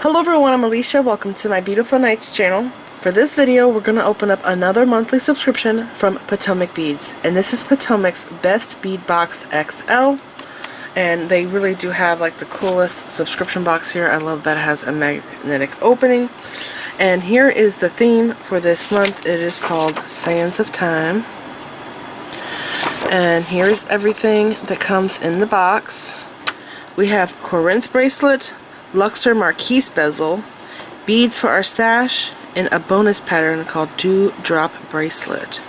Hello everyone, I'm Alicia. Welcome to my Beautiful Nights channel. For this video, we're going to open up another monthly subscription from Potomac Beads. And this is Potomac's Best Bead Box XL. And they really do have like the coolest subscription box here. I love that it has a magnetic opening. And here is the theme for this month. It is called Sands of Time. And here's everything that comes in the box. We have Corinth bracelet, Luxor Marquise bezel, beads for our stash, and a bonus pattern called Dewdrop bracelet.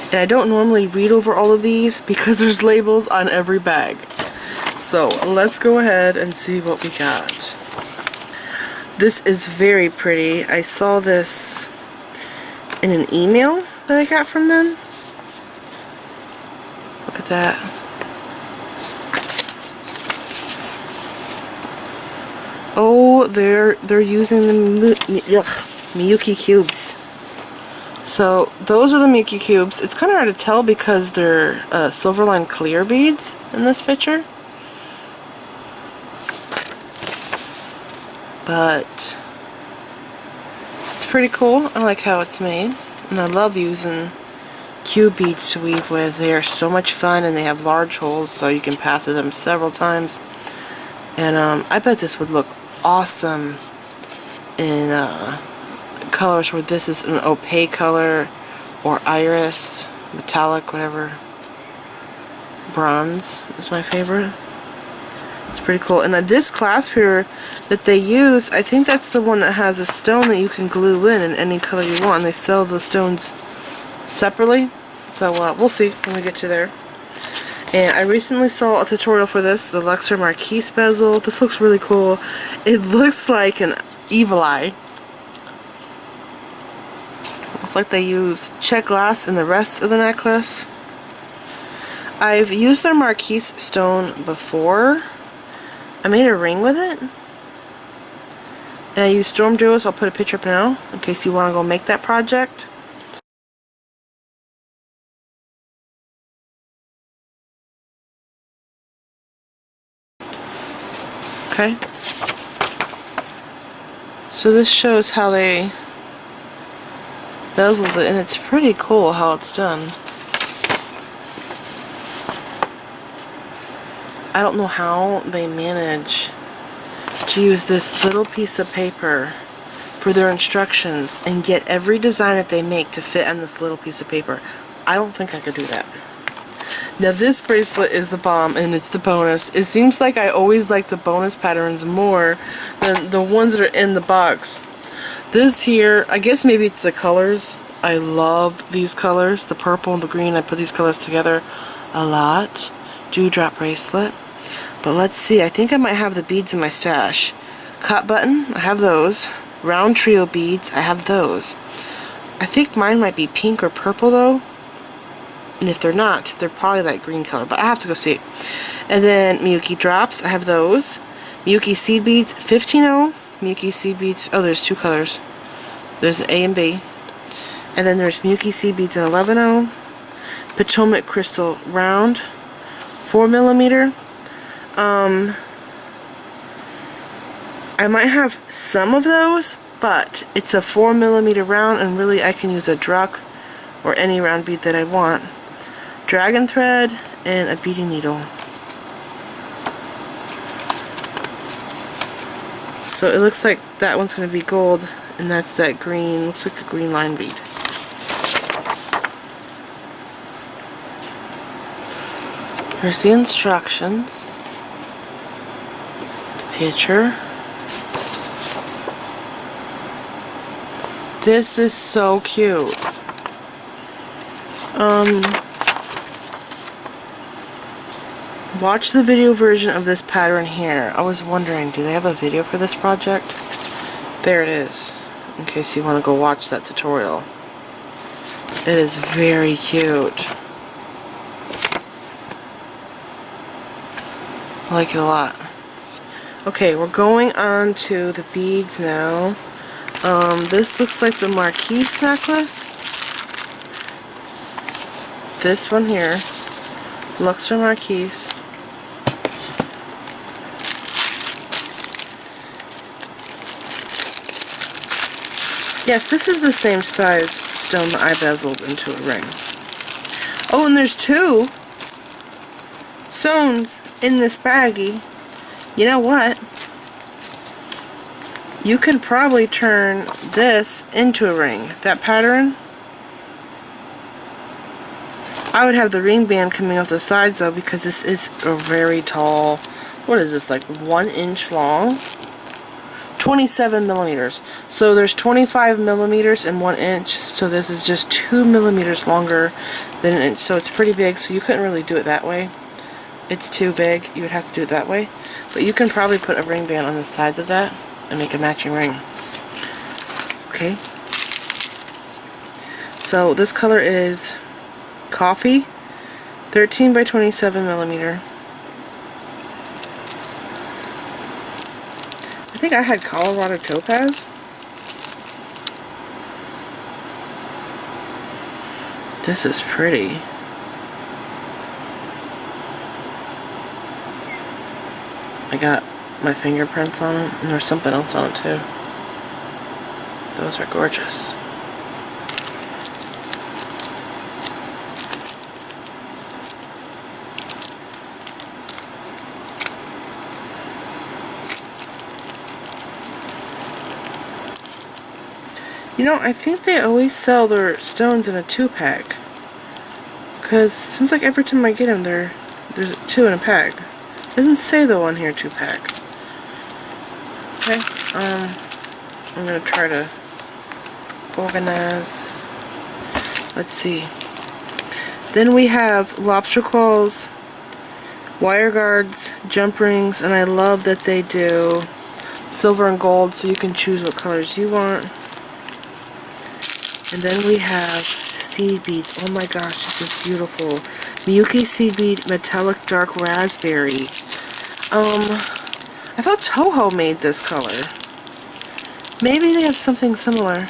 And I don't normally read over all of these because there's labels on every bag. So let's go ahead and see what we got. This is very pretty. I saw this in an email that I got from them. Look at that. Oh, they're using the Miyuki Cubes. So those are the Miyuki Cubes. It's kind of hard to tell because they're Silverline clear beads in this picture. But it's pretty cool. I like how it's made. And I love using cube beads to weave with. They are so much fun and they have large holes so you can pass through them several times. And I bet this would look awesome in colors where this is an opaque color or iris, metallic, whatever. Bronze is my favorite. It's pretty cool. And this clasp here that they use, I think that's the one that has a stone that you can glue in any color you want. And they sell the stones separately. So we'll see when we get to there. And I recently saw a tutorial for this, the Luxor Marquise bezel. This looks really cool. It looks like an evil eye. Looks like they use Czech glass in the rest of the necklace. I've used their Marquise stone before. I made a ring with it. And I used Storm Duos. I'll put a picture up now in case you want to go make that project. Okay, so this shows how they bezeled it, and it's pretty cool how it's done. I don't know how they manage to use this little piece of paper for their instructions and get every design that they make to fit on this little piece of paper. I don't think I could do that. Now this bracelet is the bomb and it's the bonus. It seems like I always like the bonus patterns more than the ones that are in the box. This here, I guess maybe it's the colors. I love these colors, the purple and the green. I put these colors together a lot. Dewdrop bracelet. But let's see, I think I might have the beads in my stash. Cut button, I have those. Round trio beads, I have those. I think mine might be pink or purple though. And if they're not, they're probably that green color, but I have to go see. And then Miyuki drops, I have those. Miyuki seed beads, 15-0. Miyuki seed beads, oh, there's two colors. There's A and B. And then there's Miyuki seed beads in 11-0. Potomac crystal round, 4mm. I might have some of those, but it's a 4mm round, and really I can use a Druck or any round bead that I want. Dragon thread and a beading needle. So it looks like that one's going to be gold, and that's that green, looks like a green line bead. Here's the instructions. Picture. This is so cute. Watch the video version of this pattern here. I was wondering, do they have a video for this project? There it is, in case you want to go watch that tutorial. It is very cute. I like it a lot. Okay, we're going on to the beads now. This looks like the Marquise necklace. This one here, Luxor Marquise. Yes, this is the same size stone that I bezeled into a ring. Oh, and there's 2 stones in this baggie. You know what? You can probably turn this into a ring. That pattern. I would have the ring band coming off the sides though, because this is a very tall, what is this, like 1 inch long? 27 millimeters. So there's 25 millimeters in 1 inch, so this is just 2 millimeters longer than an inch. So it's pretty big, so you couldn't really do it that way. It's too big, you would have to do it that way. But you can probably put a ring band on the sides of that and make a matching ring. Okay. So this color is coffee, 13 by 27 millimeter. I think I had Colorado Topaz. This is pretty. I got my fingerprints on it, and there's something else on it too. Those are gorgeous. You know, I think they always sell their stones in a 2-pack. Because it seems like every time I get them, there's 2 in a pack. It doesn't say though on here 2-pack. Okay, I'm going to try to organize. Let's see. Then we have lobster claws, wire guards, jump rings, and I love that they do silver and gold, so you can choose what colors you want. And then we have seed beads. Oh my gosh, this is beautiful. Miyuki seed bead metallic dark raspberry. I thought Toho made this color. Maybe they have something similar.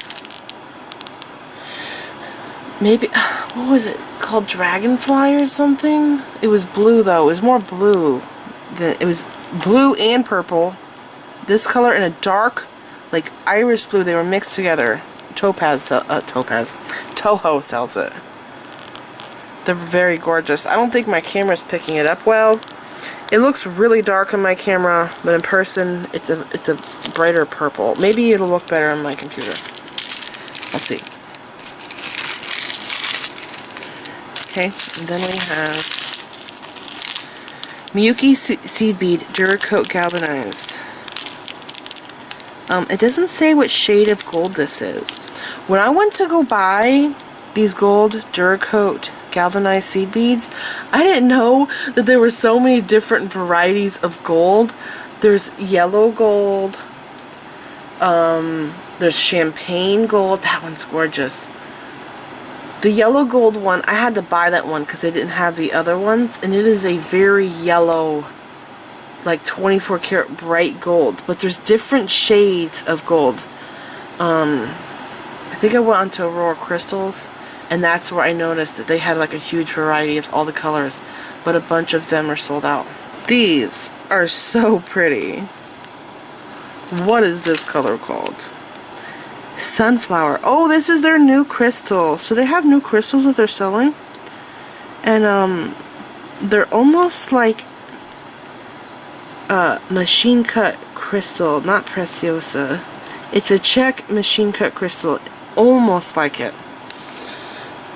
Maybe, what was it called? Dragonfly or something? It was blue though. It was more blue than, it was blue and purple. This color and a dark, like iris blue. They were mixed together. Toho sells it. They're very gorgeous. I don't think my camera's picking it up well. It looks really dark on my camera, but in person, it's a brighter purple. Maybe it'll look better on my computer. Let's see. Okay, and then we have Miyuki seed bead Duracoat galvanized. It doesn't say what shade of gold this is. When I went to go buy these gold Duracoat galvanized seed beads, I didn't know that there were so many different varieties of gold. There's yellow gold, there's champagne gold. That one's gorgeous. The yellow gold one, I had to buy that one because they didn't have the other ones, and it is a very yellow, like 24 karat bright gold, but there's different shades of gold. I think I went onto Aurora Crystals, and that's where I noticed that they had like a huge variety of all the colors, but a bunch of them are sold out. These are so pretty. What is this color called? Sunflower. Oh, this is their new crystal. So they have new crystals that they're selling, and they're almost like machine cut crystal, not preciosa. It's a Czech machine cut crystal, almost like it.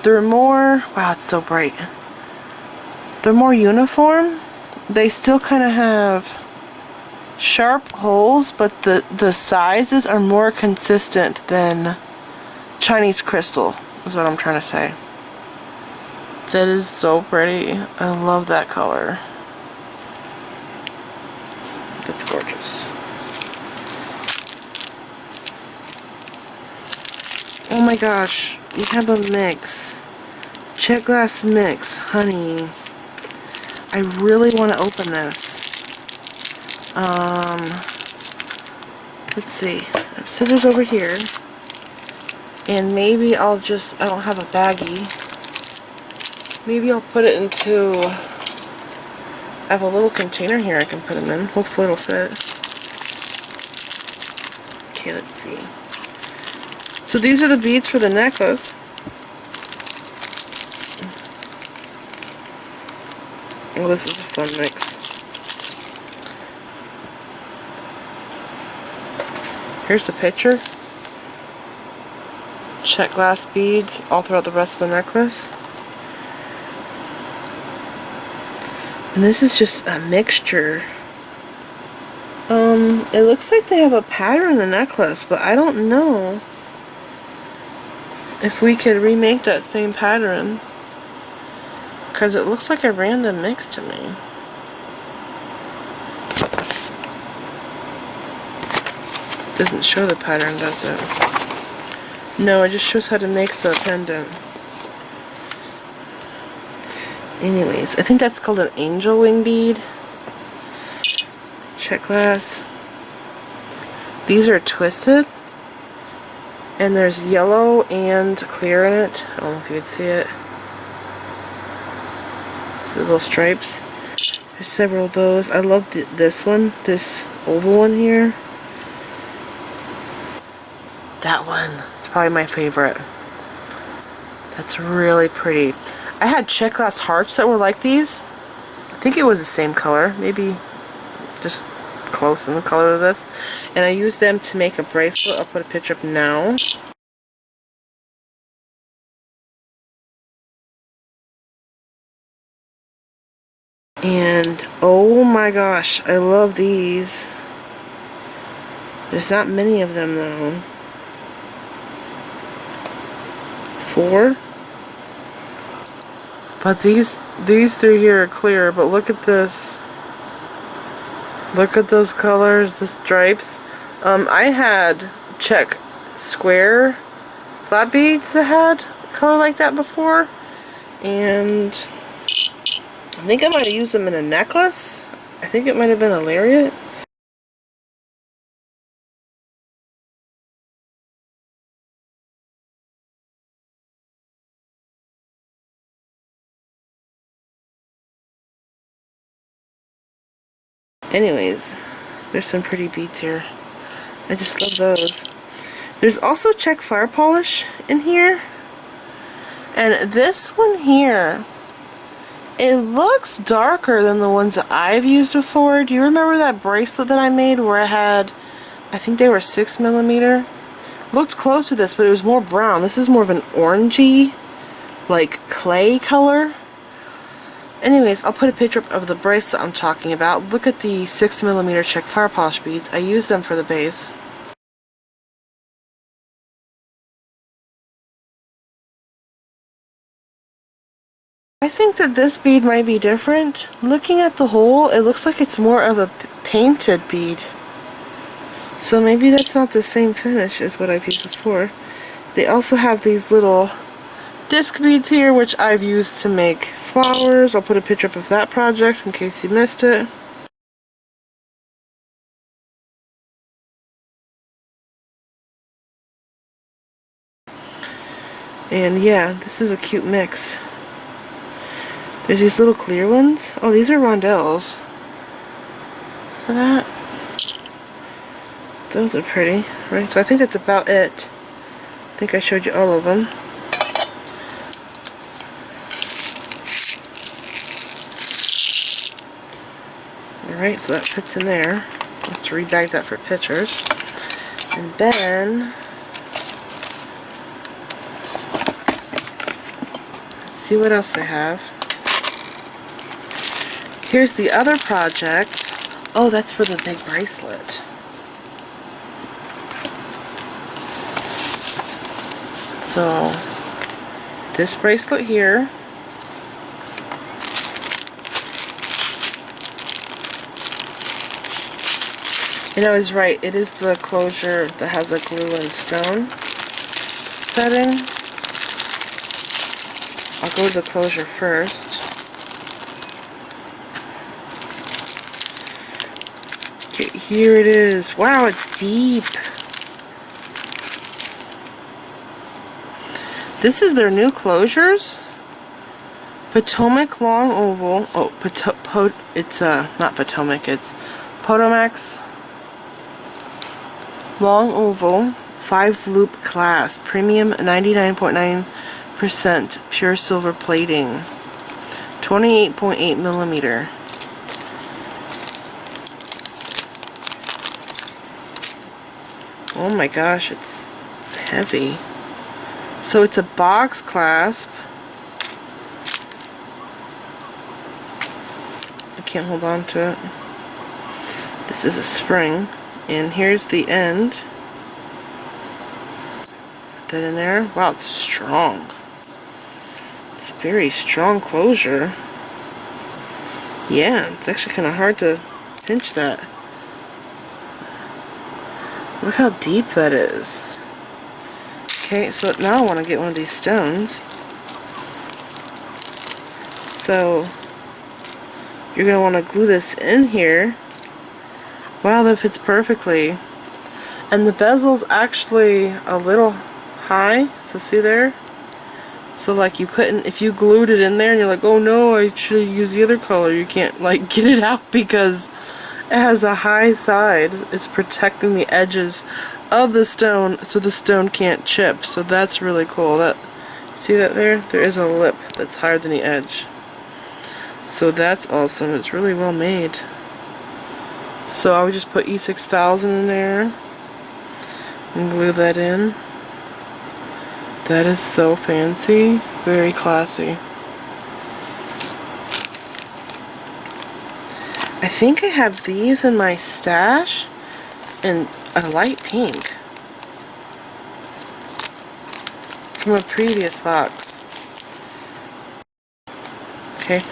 They're more, wow, it's so bright. They're more uniform. They still kind of have sharp holes, but the sizes are more consistent than Chinese crystal, is what I'm trying to say. That is so pretty. I love that color. That's gorgeous. Oh my gosh, we have a mix. Czech glass mix, honey. I really want to open this. Let's see. I have scissors over here. And maybe I'll just, I don't have a baggie. Maybe I'll put it into, I have a little container here I can put them in. Hopefully it'll fit. Okay, let's see. So these are the beads for the necklace. Oh, this is a fun mix. Here's the picture. Check glass beads all throughout the rest of the necklace. And this is just a mixture. It looks like they have a pattern in the necklace, but I don't know if we could remake that same pattern, because it looks like a random mix to me. Doesn't show the pattern, does it? No, it just shows how to make the pendant. Anyways, I think that's called an angel wing bead. Check glass. These are twisted. And there's yellow and clear in it. I don't know if you can see it. See the little stripes? There's several of those. I love this one. This oval one here. That one. It's probably my favorite. That's really pretty. I had check glass hearts that were like these. I think it was the same color. Maybe just close in the color of this. And I used them to make a bracelet. I'll put a picture up now. And oh my gosh, I love these. There's not many of them though. 4. But these three here are clear, but look at this. Look at those colors, the stripes. I had check square flat beads that had color like that before, and I think I might have used them in a necklace. I think it might have been a lariat. Anyways, there's some pretty beads here. I just love those. There's also Checkfire Polish in here. And this one here, it looks darker than the ones that I've used before. Do you remember that bracelet that I made where I had, I think they were 6mm? Looked close to this, but it was more brown. This is more of an orangey, like clay color. Anyways, I'll put a picture up of the bracelet I'm talking about. Look at the 6mm Checkfire Polish beads. I used them for the base. I think that this bead might be different. Looking at the hole, it looks like it's more of a painted bead. So maybe that's not the same finish as what I've used before. They also have these little disc beads here, which I've used to make flowers. I'll put a picture up of that project in case you missed it. And yeah, this is a cute mix. There's these little clear ones. Oh, these are rondelles. For that. Those are pretty, right? So I think that's about it. I think I showed you all of them. Alright, so that fits in there. Let's rebag that for pictures. And then let's see what else they have. Here's the other project. Oh, that's for the big bracelet. So, this bracelet here. And I was right, it is the closure that has a glue and stone setting. I'll go to the closure first. Okay, here it is. Wow, it's deep. This is their new closures. Potomac long oval. Oh, it's not Potomac, it's Potomax long oval 5-loop clasp, premium 99.9% pure silver plating, 28.8 millimeter. Oh my gosh, it's heavy. So it's a box clasp. I can't hold on to it. This is a spring, and here's the end. Put that in there. Wow, it's strong. It's a very strong closure. Yeah, it's actually kind of hard to pinch that. Look how deep that is. Okay, so now I want to get one of these stones. So you're going to want to glue this in here. Wow, that fits perfectly. And the bezel's actually a little high, so see there? So like you couldn't, if you glued it in there and you're like, oh no, I should use the other color, you can't like get it out because it has a high side. It's protecting the edges of the stone so the stone can't chip. So that's really cool. That, see that there? There is a lip that's higher than the edge. So that's awesome. It's really well made. So I would just put E6000 in there and glue that in. That is so fancy. Very classy. I think I have these in my stash in a light pink from a previous box. Okay.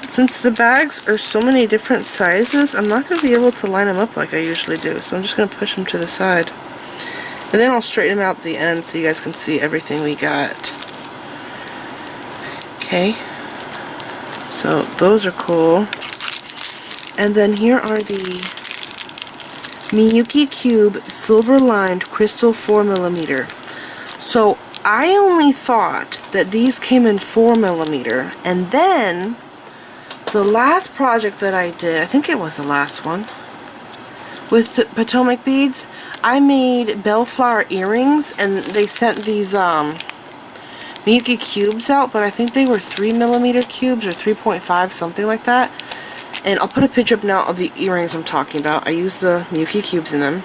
Since the bags are so many different sizes, I'm not going to be able to line them up like I usually do. So I'm just going to push them to the side. And then I'll straighten them out at the end so you guys can see everything we got. Okay. So those are cool. And then here are the Miyuki Cube silver lined crystal 4mm. So I only thought that these came in 4mm, and then the last project that I did, I think it was the last one, with the Potomac beads, I made bellflower earrings, and they sent these Miyuki Cubes out, but I think they were 3mm cubes or 3.5, something like that. And I'll put a picture up now of the earrings I'm talking about. I used the Miyuki Cubes in them.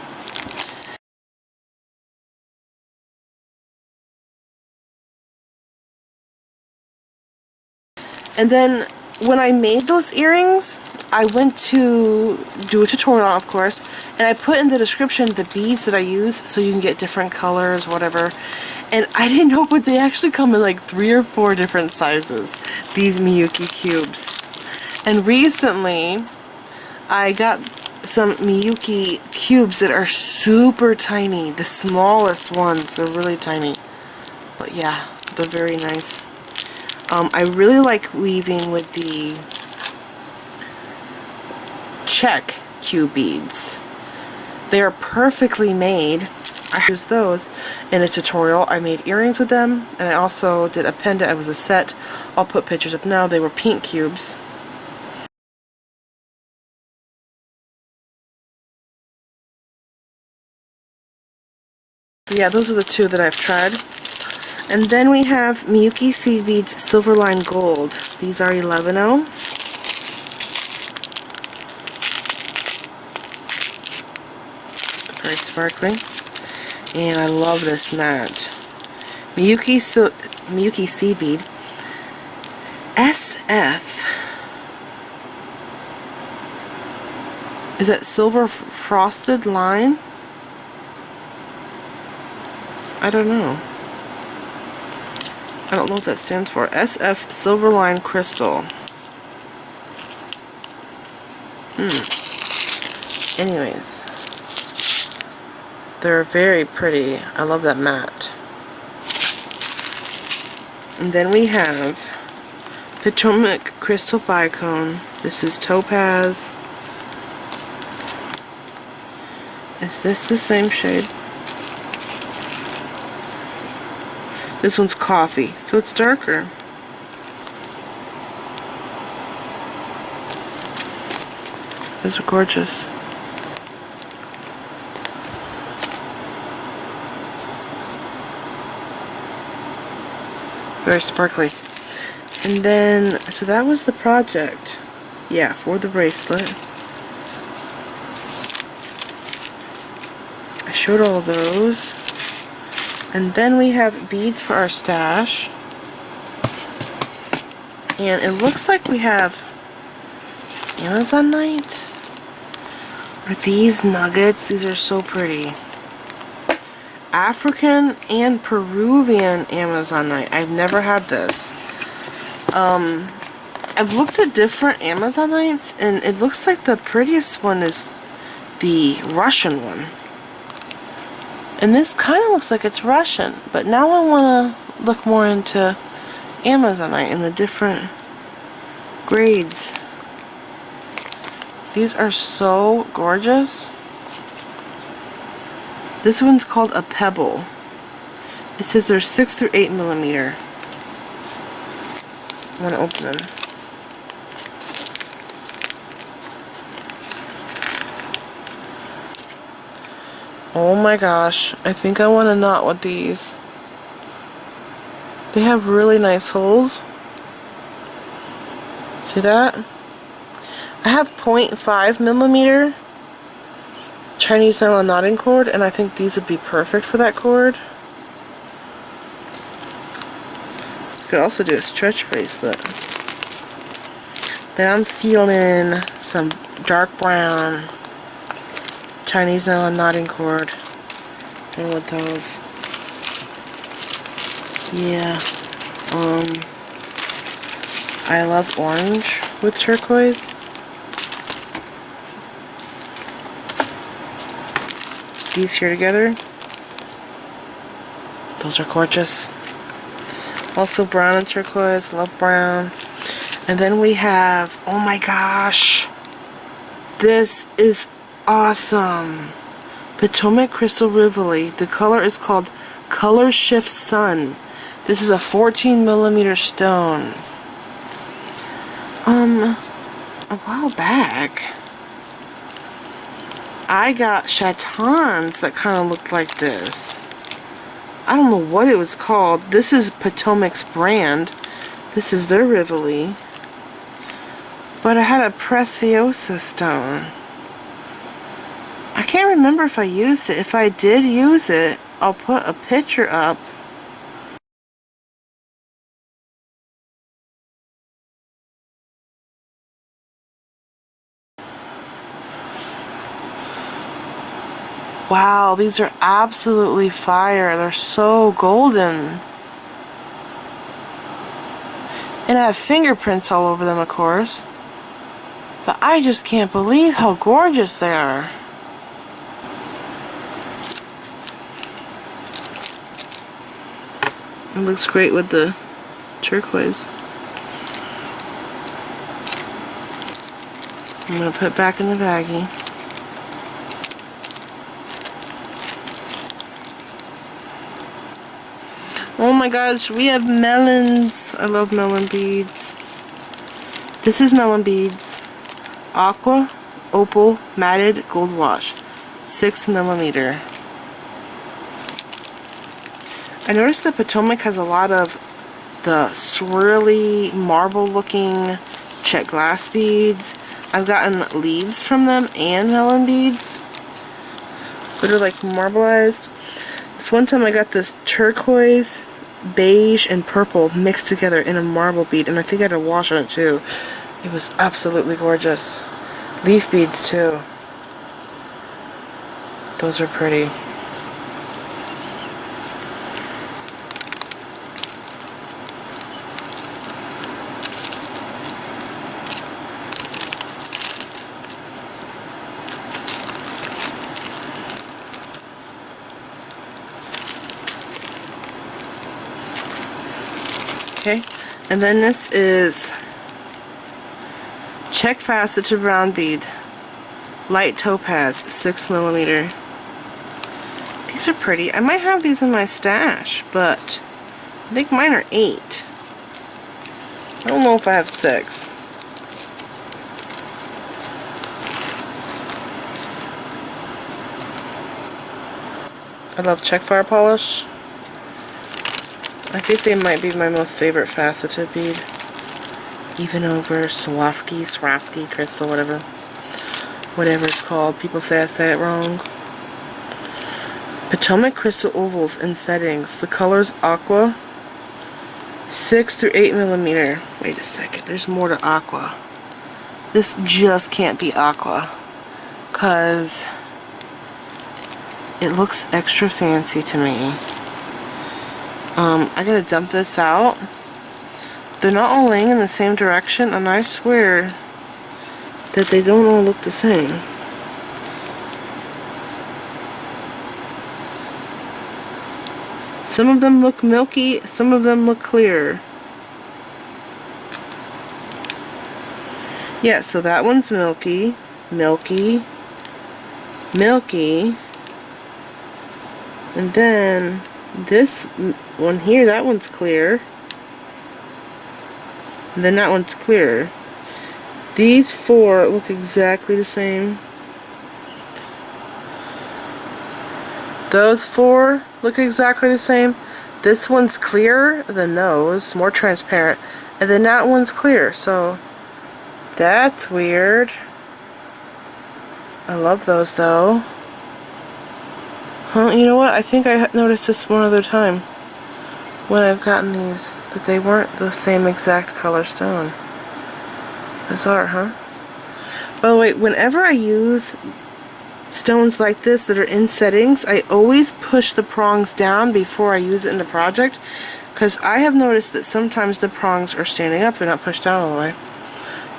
And then when I made those earrings, I went to do a tutorial, of course, and I put in the description the beads that I use so you can get different colors, whatever. And I didn't know, but they actually come in like 3 or 4 different sizes, these Miyuki Cubes. And recently, I got some Miyuki Cubes that are super tiny, the smallest ones. They're really tiny. But yeah, they're very nice. I really like weaving with the Czech Cube beads. They are perfectly made. I used those in a tutorial. I made earrings with them, and I also did a pendant. It was a set. I'll put pictures up now. They were pink cubes. So yeah, those are the 2 that I've tried. And then we have Miyuki Seed Beads Silverline Gold. These are 11-0. Very sparkling. And I love this mat. Miyuki Seed Bead SF. Is that silver frosted line? I don't know. I don't know what that stands for. SF Silverline Crystal. Anyways. They're very pretty. I love that mat. And then we have Potomac Crystal Bicone. This is Topaz. Is this the same shade? This one's coffee, so it's darker. Those are gorgeous. Very sparkly. And then, so that was the project. Yeah, for the bracelet. I showed all of those. And then we have beads for our stash. And it looks like we have Amazonite. Are these nuggets? These are so pretty. African and Peruvian Amazonite. I've never had this. I've looked at different Amazonites, and it looks like the prettiest one is the Russian one. And this kind of looks like it's Russian, but now I want to look more into Amazonite and the different grades. These are so gorgeous. This one's called a pebble. It says they're 6 through 8 millimeter. I'm going to open them. Oh my gosh, I think I want a knot with these. They have really nice holes. See that? I have 0.5 millimeter Chinese nylon knotting cord, and I think these would be perfect for that cord. You could also do a stretch bracelet. Then I'm feeling some dark brown Chinese nylon knotting cord. And with those. Yeah. I love orange with turquoise. These here together. Those are gorgeous. Also brown and turquoise. Love brown. And then we have, oh my gosh, this is awesome. Potomac Crystal Rivoli. The color is called Color Shift Sun. This is a 14 millimeter stone. A while back, I got chatons that kind of looked like this. I don't know what it was called. This is Potomac's brand. This is their Rivoli. But I had a Preciosa stone. I can't remember if I used it. If I did use it, I'll put a picture up. Wow, these are absolutely fire. They're so golden. And I have fingerprints all over them, of course. But I just can't believe how gorgeous they are. It looks great with the turquoise. I'm going to put it back in the baggie. Oh my gosh, we have melons. I love melon beads. This is Melon Beads. Aqua, Opal, Matted, Gold Wash. 6 millimeter. I noticed that Potomac has a lot of the swirly, marble-looking Czech glass beads. I've gotten leaves from them and melon beads that are like marbleized. This one time I got this turquoise, beige, and purple mixed together in a marble bead, and I think I had a wash on it too. It was absolutely gorgeous. Leaf beads too. Those are pretty. Okay, and then this is Czech Faceted round bead, light topaz, 6 millimeter. These are pretty. I might have these in my stash, but I think mine are 8. I don't know if I have 6. I love Checkfire Polish. I think they might be my most favorite faceted bead. Even over Swarovski, crystal, whatever it's called. People say I say it wrong. Potomac crystal ovals in settings. The color's aqua, 6 through 8 millimeter. Wait a second, there's more to aqua. This just can't be aqua, cause it looks extra fancy to me. I gotta dump this out. They're not all laying in the same direction, and I swear that they don't all look the same. Some of them look milky, some of them look clear. Yeah, so that one's milky, milky, milky. And then this one here, that one's clear. And then that one's clear. These four look exactly the same. Those four look exactly the same. This one's clearer than those, more transparent. And then that one's clear, so that's weird. I love those though. Huh, you know what? I think I noticed this one other time when I've gotten these, that they weren't the same exact color stone. Bizarre, huh? By the way, whenever I use stones like this that are in settings, I always push the prongs down before I use it in the project, because I have noticed that sometimes the prongs are standing up, they're not pushed down all the way.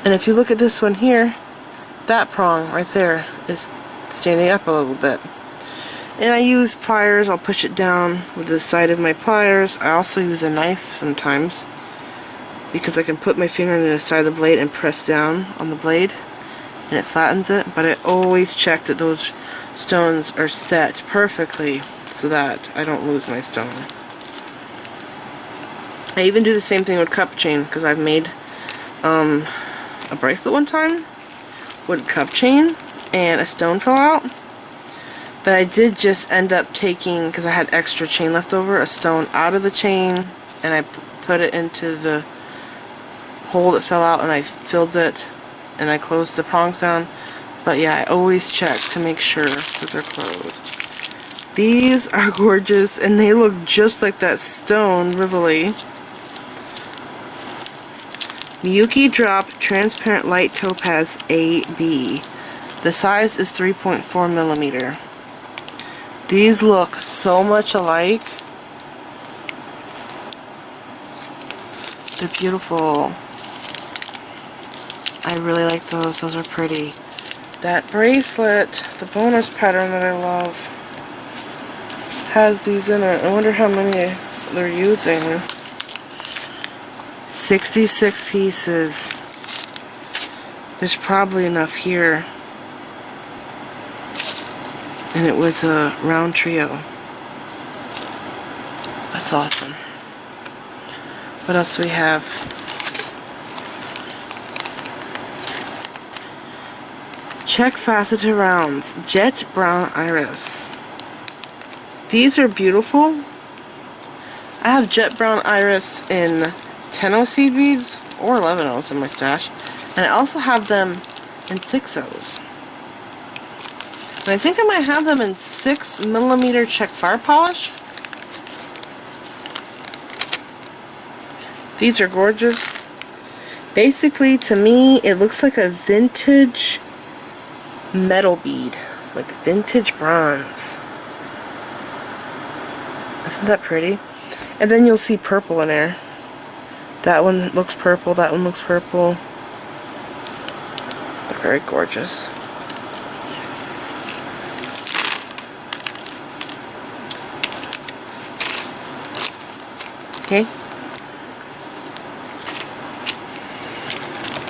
And if you look at this one here, that prong right there is standing up a little bit. And I use pliers. I'll push it down with the side of my pliers. I also use a knife sometimes, because I can put my finger on the side of the blade and press down on the blade and it flattens it. But I always check that those stones are set perfectly so that I don't lose my stone. I even do the same thing with cup chain, because I've made a bracelet one time with cup chain and a stone fell out. But I did just end up taking, because I had extra chain left over, a stone out of the chain, and I put it into the hole that fell out, and I filled it, and I closed the prongs down. But yeah, I always check to make sure that they're closed. These are gorgeous, and they look just like that stone Rivoli. Miyuki Drop Transparent Light Topaz AB. The size is 3.4 millimeter. These look so much alike. They're beautiful. I really like those. Those are pretty. That bracelet, the bonus pattern that I love, has these in it. I wonder how many they're using. 66 pieces. There's probably enough here. And it was a round trio. That's awesome. What else do we have? Czech faceted rounds. Jet brown iris. These are beautiful. I have jet brown iris in 10-0 seed beads or 11-0s in my stash. And I also have them in 6-0s. And I think I might have them in 6 millimeter Checkfire Polish. These are gorgeous. Basically, to me, it looks like a vintage metal bead. Like vintage bronze. Isn't that pretty? And then you'll see purple in there. That one looks purple, that one looks purple. They're very gorgeous. Okay.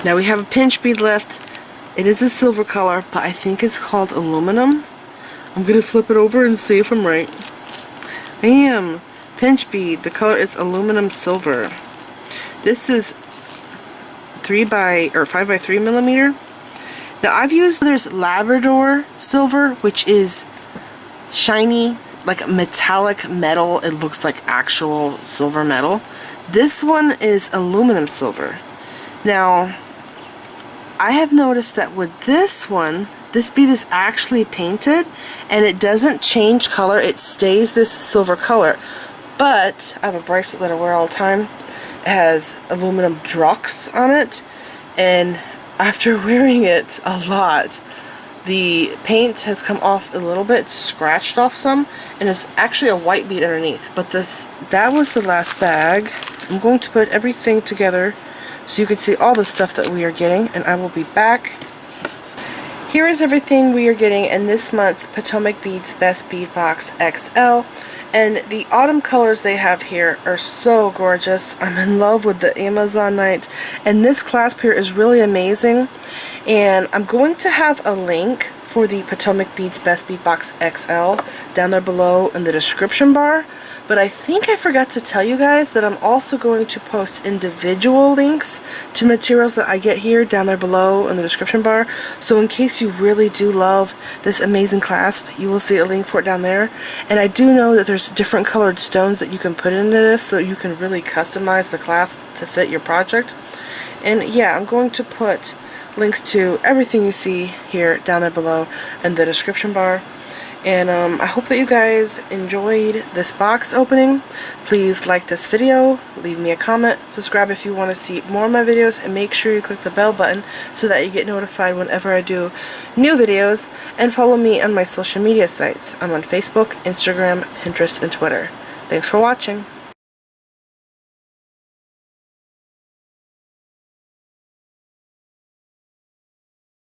Now we have a pinch bead left. It is a silver color, but I think it's called aluminum. I'm gonna flip it over and see if I'm right. I am. Pinch bead. The color is aluminum silver. This is 5 by 3 millimeter. Now I've used, there's Labrador silver, which is shiny like metallic metal. It looks like actual silver metal. This one is aluminum silver. Now, I have noticed that with this one, this bead is actually painted and it doesn't change color. It stays this silver color. But I have a bracelet that I wear all the time. It has aluminum drucks on it, and after wearing it a lot, the paint has come off a little bit, scratched off some, and it's actually a white bead underneath. But that was the last bag. I'm going to put everything together so you can see all the stuff that we are getting, and I will be back. Here is everything we are getting in this month's Potomac Beads Best Bead Box XL. And the autumn colors they have here are so gorgeous. I'm in love with the Amazonite. And this clasp here is really amazing. And I'm going to have a link for the Potomac Beads Best Bead Box XL down there below in the description bar. But I think I forgot to tell you guys that I'm also going to post individual links to materials that I get here down there below in the description bar. So in case you really do love this amazing clasp, you will see a link for it down there. And I do know that there's different colored stones that you can put into this, so you can really customize the clasp to fit your project. And yeah, I'm going to put links to everything you see here down there below in the description bar. And I hope that you guys enjoyed this box opening. Please like this video, leave me a comment, subscribe if you want to see more of my videos, and make sure you click the bell button so that you get notified whenever I do new videos. And follow me on my social media sites. I'm on Facebook, Instagram, Pinterest, and Twitter. Thanks for watching.